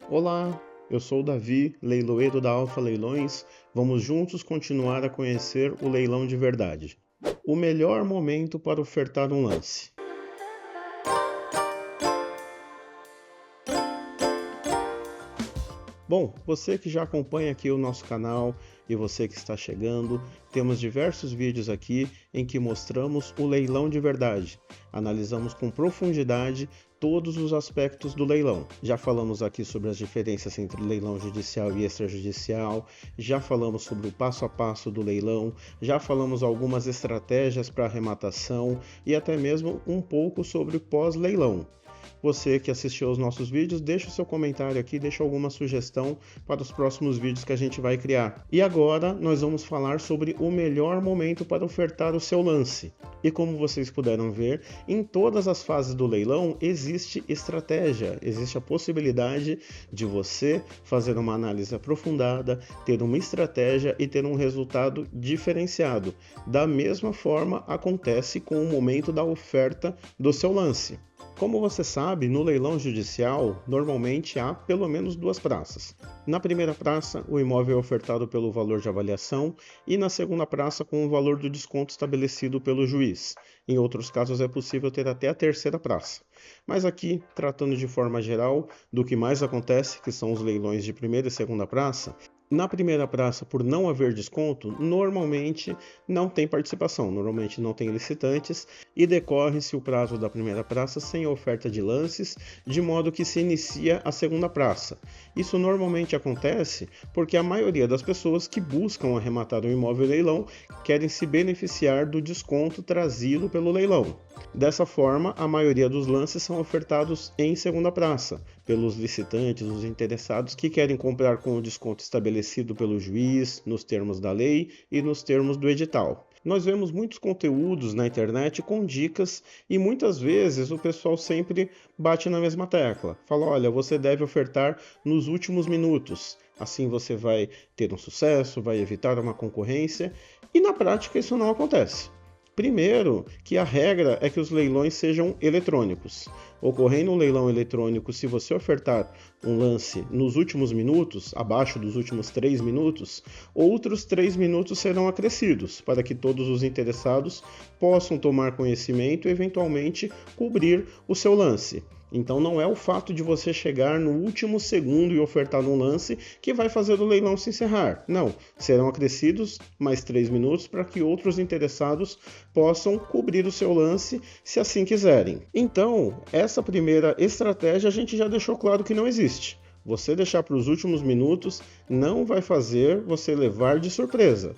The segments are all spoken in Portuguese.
Olá, eu sou o Davi, leiloeiro da Alfa Leilões. Vamos juntos continuar a conhecer o leilão de verdade. O melhor momento para ofertar um lance. Bom, você que já acompanha aqui o nosso canal e você que está chegando, temos diversos vídeos aqui em que mostramos o leilão de verdade. Analisamos com profundidade todos os aspectos do leilão. Já falamos aqui sobre as diferenças entre leilão judicial e extrajudicial, já falamos sobre o passo a passo do leilão, já falamos algumas estratégias para arrematação e até mesmo um pouco sobre pós-leilão. Você que assistiu aos nossos vídeos, deixa o seu comentário aqui, deixa alguma sugestão para os próximos vídeos que a gente vai criar. E agora nós vamos falar sobre o melhor momento para ofertar o seu lance. E como vocês puderam ver, em todas as fases do leilão existe estratégia, existe a possibilidade de você fazer uma análise aprofundada, ter uma estratégia e ter um resultado diferenciado. Da mesma forma acontece com o momento da oferta do seu lance. Como você sabe, no leilão judicial, normalmente há pelo menos duas praças. Na primeira praça, o imóvel é ofertado pelo valor de avaliação e na segunda praça com o valor do desconto estabelecido pelo juiz. Em outros casos é possível ter até a terceira praça. Mas aqui, tratando de forma geral do que mais acontece, que são os leilões de primeira e segunda praça, na primeira praça, por não haver desconto, normalmente não tem participação, normalmente não tem licitantes e decorre-se o prazo da primeira praça sem a oferta de lances, de modo que se inicia a segunda praça. Isso normalmente acontece porque a maioria das pessoas que buscam arrematar um imóvel em leilão querem se beneficiar do desconto trazido pelo leilão. Dessa forma, a maioria dos lances são ofertados em segunda praça, pelos licitantes, os interessados que querem comprar com o desconto estabelecido pelo juiz, nos termos da lei e nos termos do edital. Nós vemos muitos conteúdos na internet com dicas e muitas vezes o pessoal sempre bate na mesma tecla. Fala, olha, você deve ofertar nos últimos minutos. Assim você vai ter um sucesso, vai evitar uma concorrência e na prática isso não acontece. Primeiro, que a regra é que os leilões sejam eletrônicos. Ocorrendo um leilão eletrônico, se você ofertar um lance nos últimos minutos, abaixo dos últimos 3 minutos, outros 3 minutos serão acrescidos, para que todos os interessados possam tomar conhecimento e eventualmente cobrir o seu lance. Então não é o fato de você chegar no último segundo e ofertar um lance que vai fazer o leilão se encerrar. Não, serão acrescidos mais 3 minutos para que outros interessados possam cobrir o seu lance se assim quiserem. Então, essa primeira estratégia a gente já deixou claro que não existe. Você deixar para os últimos minutos não vai fazer você levar de surpresa.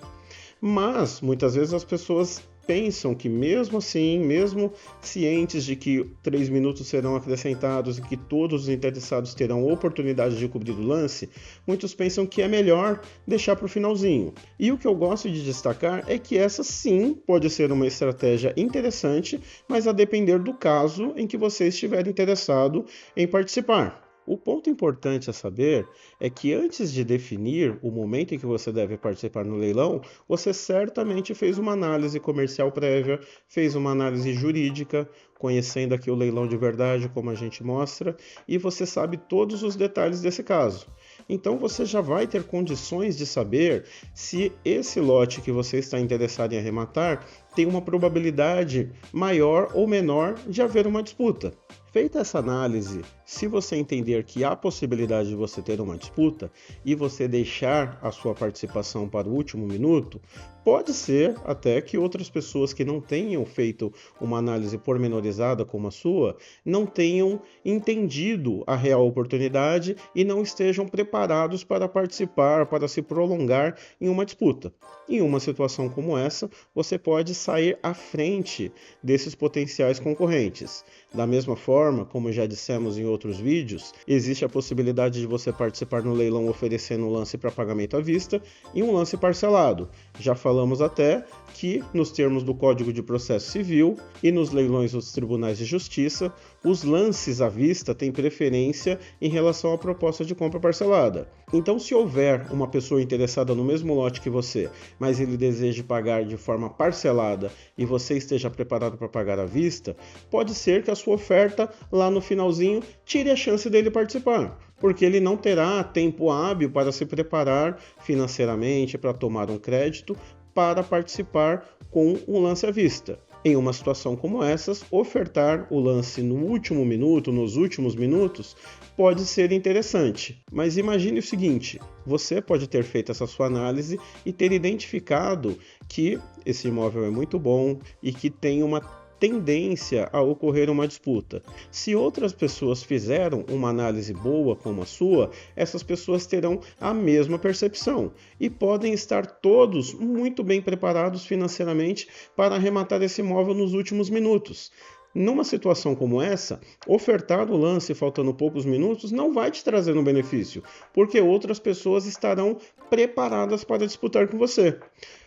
Mas, muitas vezes as pessoas pensam que mesmo assim, mesmo cientes de que 3 minutos serão acrescentados e que todos os interessados terão oportunidade de cobrir o lance, muitos pensam que é melhor deixar para o finalzinho. E o que eu gosto de destacar é que essa sim pode ser uma estratégia interessante, mas a depender do caso em que você estiver interessado em participar. O ponto importante a saber é que antes de definir o momento em que você deve participar no leilão, você certamente fez uma análise comercial prévia, fez uma análise jurídica, conhecendo aqui o leilão de verdade, como a gente mostra, e você sabe todos os detalhes desse caso. Então você já vai ter condições de saber se esse lote que você está interessado em arrematar tem uma probabilidade maior ou menor de haver uma disputa. Feita essa análise, se você entender que há possibilidade de você ter uma disputa e você deixar a sua participação para o último minuto, pode ser até que outras pessoas que não tenham feito uma análise pormenorizada como a sua, não tenham entendido a real oportunidade e não estejam preparados para participar, para se prolongar em uma disputa. Em uma situação como essa, você pode sair à frente desses potenciais concorrentes. Da mesma forma, como já dissemos em outros vídeos, existe a possibilidade de você participar no leilão oferecendo um lance para pagamento à vista e um lance parcelado. Já falamos até que, nos termos do Código de Processo Civil e nos leilões dos tribunais de justiça, os lances à vista têm preferência em relação à proposta de compra parcelada. Então, se houver uma pessoa interessada no mesmo lote que você, mas ele deseja pagar de forma parcelada e você esteja preparado para pagar à vista, pode ser que a sua oferta lá no finalzinho tire a chance dele participar, porque ele não terá tempo hábil para se preparar financeiramente para tomar um crédito para participar com o lance à vista. Em uma situação como essas, ofertar o lance no último minuto, nos últimos minutos, pode ser interessante. Mas imagine o seguinte, você pode ter feito essa sua análise e ter identificado que esse imóvel é muito bom e que tem uma tendência a ocorrer uma disputa. Se outras pessoas fizeram uma análise boa como a sua, essas pessoas terão a mesma percepção e podem estar todos muito bem preparados financeiramente para arrematar esse imóvel nos últimos minutos. Numa situação como essa, ofertar o lance faltando poucos minutos não vai te trazer um benefício, porque outras pessoas estarão preparadas para disputar com você.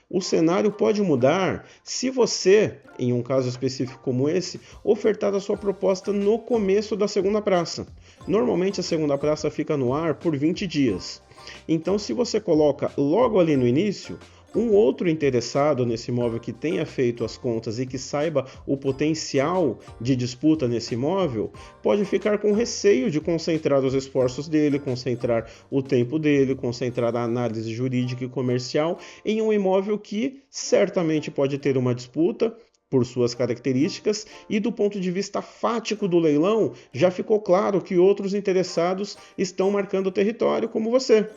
O cenário pode mudar se você, em um caso específico como esse, ofertar a sua proposta no começo da segunda praça. Normalmente a segunda praça fica no ar por 20 dias. Então, se você coloca logo ali no início, um outro interessado nesse imóvel que tenha feito as contas e que saiba o potencial de disputa nesse imóvel, pode ficar com receio de concentrar os esforços dele, concentrar o tempo dele, concentrar a análise jurídica e comercial em um imóvel que certamente pode ter uma disputa por suas características e do ponto de vista fático do leilão, já ficou claro que outros interessados estão marcando o território como você.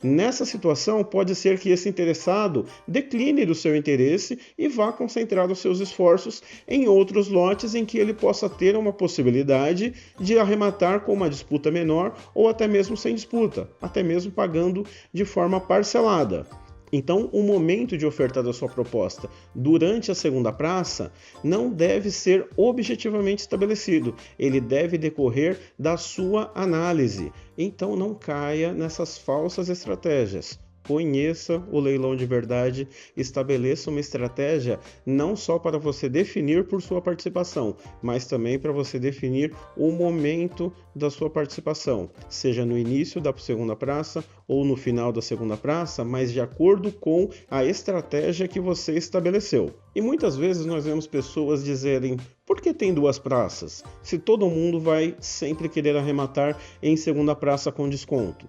Nessa situação, pode ser que esse interessado decline do seu interesse e vá concentrar os seus esforços em outros lotes em que ele possa ter uma possibilidade de arrematar com uma disputa menor ou até mesmo sem disputa, até mesmo pagando de forma parcelada. Então, o momento de oferta da sua proposta durante a segunda praça não deve ser objetivamente estabelecido, ele deve decorrer da sua análise. Então, não caia nessas falsas estratégias. Conheça o leilão de verdade, estabeleça uma estratégia não só para você definir por sua participação, mas também para você definir o momento da sua participação, seja no início da segunda praça ou no final da segunda praça, mas de acordo com a estratégia que você estabeleceu. E muitas vezes nós vemos pessoas dizerem: por que tem duas praças? Se todo mundo vai sempre querer arrematar em segunda praça com desconto.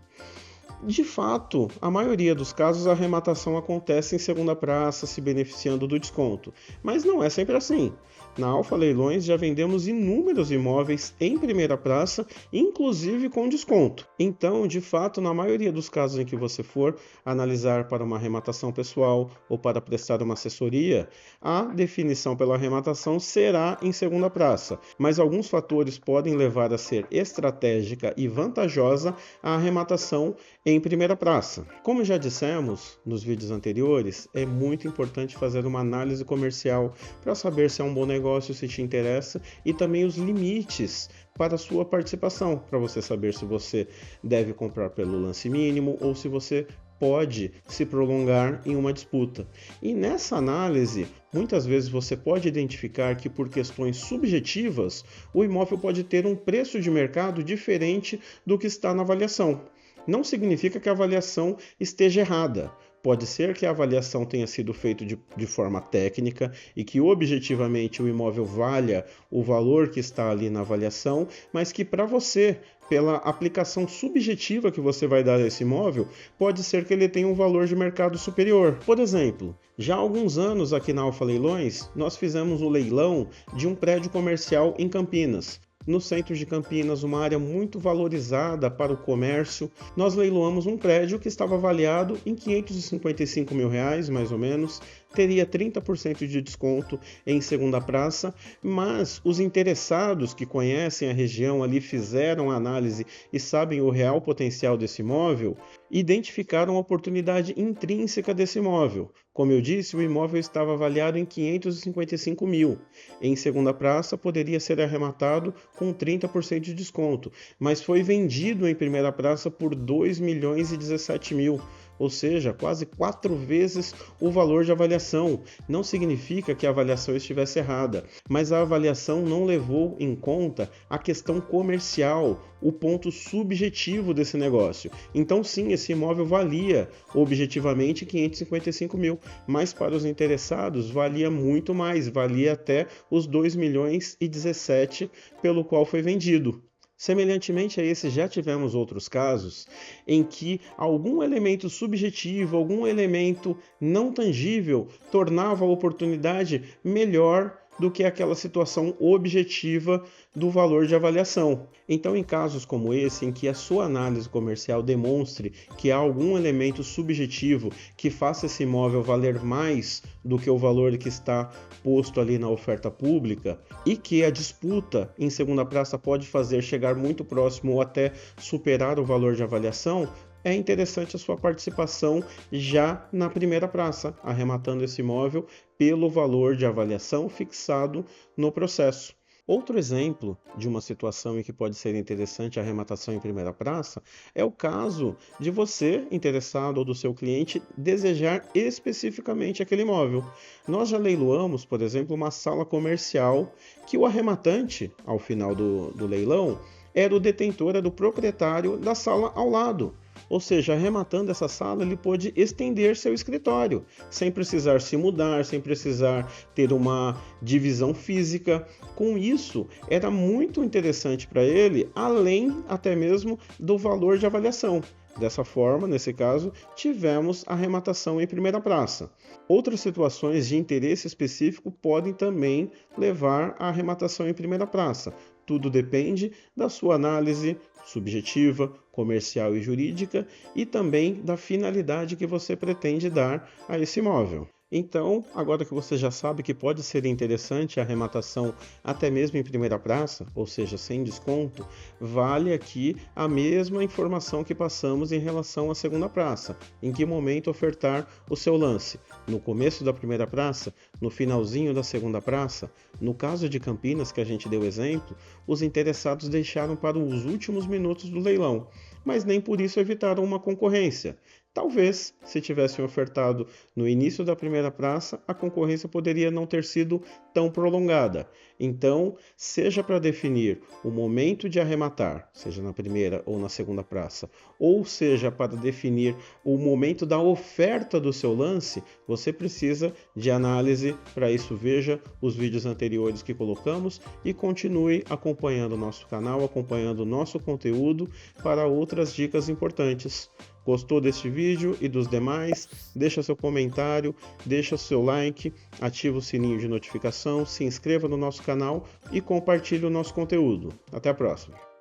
De fato, a maioria dos casos a arrematação acontece em segunda praça, se beneficiando do desconto, mas não é sempre assim. Na Alfa Leilões já vendemos inúmeros imóveis em primeira praça, inclusive com desconto. Então, de fato, na maioria dos casos em que você for analisar para uma arrematação pessoal ou para prestar uma assessoria, a definição pela arrematação será em segunda praça, mas alguns fatores podem levar a ser estratégica e vantajosa a arrematação em primeira praça. Como já dissemos nos vídeos anteriores, é muito importante fazer uma análise comercial para saber se é um bom negócio, se te interessa, e também os limites para a sua participação, para você saber se você deve comprar pelo lance mínimo ou se você pode se prolongar em uma disputa. E nessa análise, muitas vezes você pode identificar que por questões subjetivas, o imóvel pode ter um preço de mercado diferente do que está na avaliação. Não significa que a avaliação esteja errada. Pode ser que a avaliação tenha sido feita de forma técnica e que objetivamente o imóvel valha o valor que está ali na avaliação, mas que para você, pela aplicação subjetiva que você vai dar a esse imóvel, pode ser que ele tenha um valor de mercado superior. Por exemplo, já há alguns anos aqui na Alfa Leilões, nós fizemos um leilão de um prédio comercial em Campinas. No centro de Campinas, uma área muito valorizada para o comércio, nós leiloamos um prédio que estava avaliado em R$555 mil, mais ou menos, teria 30% de desconto em segunda praça, mas os interessados que conhecem a região ali, fizeram a análise e sabem o real potencial desse imóvel, identificaram a oportunidade intrínseca desse imóvel. Como eu disse, o imóvel estava avaliado em 555 mil. Em segunda praça, poderia ser arrematado com 30% de desconto, mas foi vendido em primeira praça por 2 milhões e 17 mil. ou seja, quase 4 vezes o valor de avaliação. Não significa que a avaliação estivesse errada, mas a avaliação não levou em conta a questão comercial, o ponto subjetivo desse negócio. Então sim, esse imóvel valia objetivamente 555 mil, mas para os interessados valia muito mais, valia até os 2 milhões e 17 pelo qual foi vendido. Semelhantemente a esse, já tivemos outros casos em que algum elemento subjetivo, algum elemento não tangível tornava a oportunidade melhor do que aquela situação objetiva do valor de avaliação. Então, em casos como esse, em que a sua análise comercial demonstre que há algum elemento subjetivo que faça esse imóvel valer mais do que o valor que está posto ali na oferta pública e que a disputa em segunda praça pode fazer chegar muito próximo ou até superar o valor de avaliação, é interessante a sua participação já na primeira praça, arrematando esse imóvel pelo valor de avaliação fixado no processo. Outro exemplo de uma situação em que pode ser interessante a arrematação em primeira praça é o caso de você, interessado, ou do seu cliente, desejar especificamente aquele imóvel. Nós já leiloamos, por exemplo, uma sala comercial que o arrematante, ao final do leilão, era o detentor, era o proprietário da sala ao lado. Ou seja, arrematando essa sala, ele pôde estender seu escritório, sem precisar se mudar, sem precisar ter uma divisão física. Com isso, era muito interessante para ele, além até mesmo do valor de avaliação. Dessa forma, nesse caso, tivemos a arrematação em primeira praça. Outras situações de interesse específico podem também levar à arrematação em primeira praça. Tudo depende da sua análise subjetiva, comercial e jurídica e também da finalidade que você pretende dar a esse imóvel. Então, agora que você já sabe que pode ser interessante a arrematação até mesmo em primeira praça, ou seja, sem desconto, vale aqui a mesma informação que passamos em relação à segunda praça. Em que momento ofertar o seu lance? No começo da primeira praça? No finalzinho da segunda praça? No caso de Campinas, que a gente deu exemplo, os interessados deixaram para os últimos minutos do leilão, mas nem por isso evitaram uma concorrência. Talvez, se tivessem ofertado no início da primeira praça, a concorrência poderia não ter sido tão prolongada. Então, seja para definir o momento de arrematar, seja na primeira ou na segunda praça, ou seja para definir o momento da oferta do seu lance, você precisa de análise. Para isso, veja os vídeos anteriores que colocamos e continue acompanhando o nosso canal, acompanhando o nosso conteúdo para outras dicas importantes. Gostou deste vídeo e dos demais? Deixa seu comentário, deixa seu like, ativa o sininho de notificação, se inscreva no nosso canal e compartilhe o nosso conteúdo. Até a próxima!